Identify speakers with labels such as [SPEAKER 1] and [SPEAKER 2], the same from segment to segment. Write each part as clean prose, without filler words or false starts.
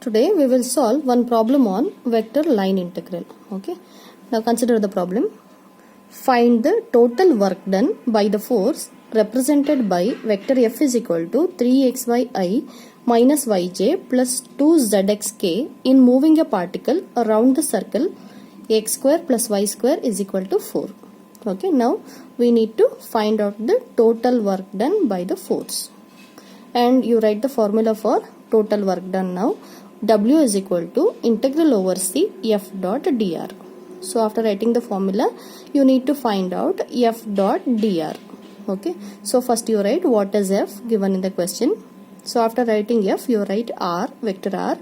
[SPEAKER 1] Today we will solve one problem on vector line integral. Okay. Now consider the problem. Find the total work done by the force represented by vector F is equal to 3xyi minus yj plus 2zxk in moving a particle around the circle x square plus y square is equal to 4. Okay. Now we need to find out the total work done by the force. And you write the formula for total work done now. W is equal to integral over C F dot dr. So after writing the formula, you need to find out F dot dr. Okay. So first you write what is F given in the question. So after writing F, you write R, vector R,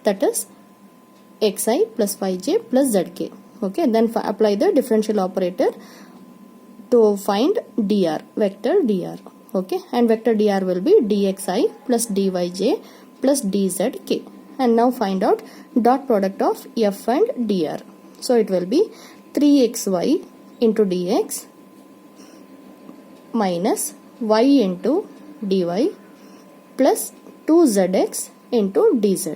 [SPEAKER 1] that is xi plus yj plus zk. Okay. Then apply the differential operator to find dr, vector dr. Okay. And vector dr will be dxi plus dyj plus dzk. And now find out dot product of f and dr. So it will be 3xy into dx minus y into dy plus 2zx into dz.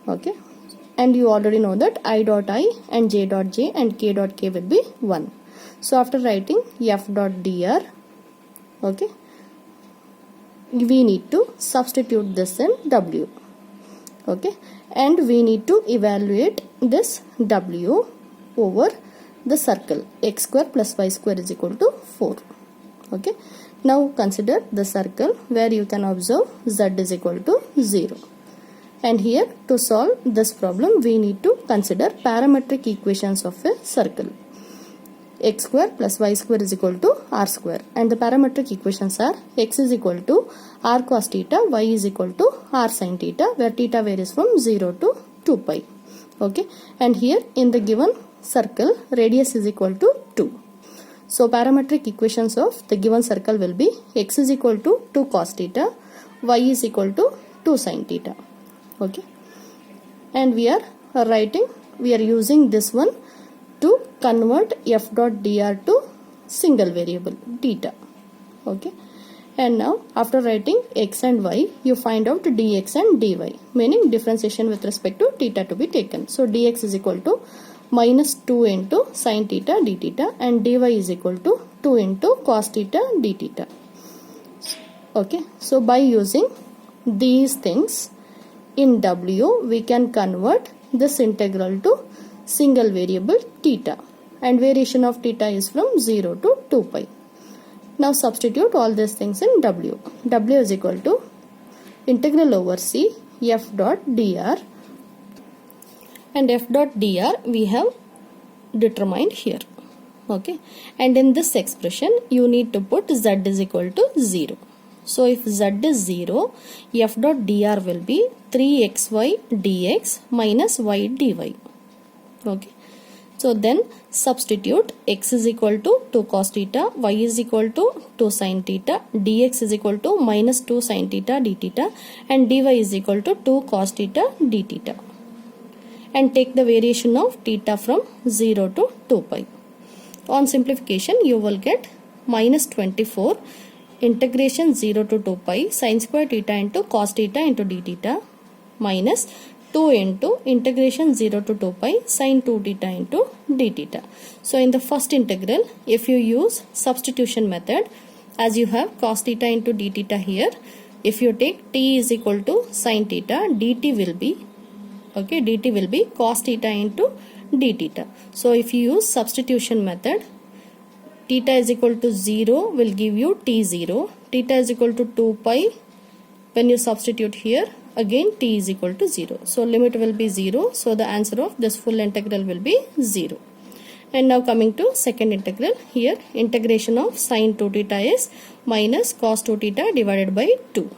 [SPEAKER 1] Okay. And you already know that I dot I and j dot j and k dot k will be 1. So after writing f dot dr, okay, we need to substitute this in w. Okay, and we need to evaluate this w over the circle x square plus y square is equal to 4. Okay, now consider the circle where you can observe z is equal to 0. And here to solve this problem we need to consider parametric equations of a circle. X square plus y square is equal to r square, and the parametric equations are x is equal to r cos theta, y is equal to r sin theta, where theta varies from 0 to 2 pi. Okay, and here in the given circle radius is equal to 2. So parametric equations of the given circle will be x is equal to 2 cos theta, y is equal to 2 sin theta. Okay, and we are using this one to convert f dot dr to single variable theta. Okay, and now after writing x and y, you find out dx and dy, meaning differentiation with respect to theta to be taken. So dx is equal to minus 2 into sin theta d theta, and dy is equal to 2 into cos theta d theta. Okay, so by using these things in w, we can convert this integral to single variable theta, and variation of theta is from 0 to 2 pi. Now substitute all these things in w. W is equal to integral over C f dot dr, and f dot dr we have determined here. Okay, and in this expression you need to put z is equal to 0. So if z is 0, f dot dr will be 3xy dx minus y dy. Okay, so then substitute x is equal to 2 cos theta, y is equal to 2 sin theta, dx is equal to minus 2 sin theta d theta, and dy is equal to 2 cos theta d theta, and take the variation of theta from 0 to 2 pi. On simplification you will get minus 24 integration 0 to 2 pi sin square theta into cos theta into d theta minus 2 into integration 0 to 2 pi sin 2 theta into d theta. So in the first integral, if you use substitution method, as you have cos theta into d theta here, if you take t is equal to sin theta, dt will be, okay, dt will be cos theta into d theta. So if you use substitution method, theta is equal to 0 will give you t0, theta is equal to 2 pi, when you substitute here, again t is equal to 0. So limit will be 0. So the answer of this full integral will be 0. And now coming to second integral, here integration of sin 2 theta is minus cos 2 theta divided by 2.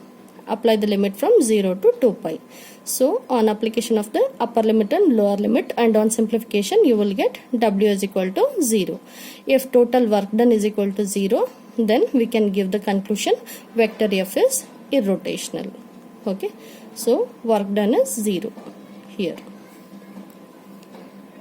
[SPEAKER 1] Apply the limit from 0 to 2 pi. So on application of the upper limit and lower limit, and on simplification you will get w is equal to 0. If total work done is equal to 0, then we can give the conclusion vector f is irrotational. Okay, so work done is 0 here.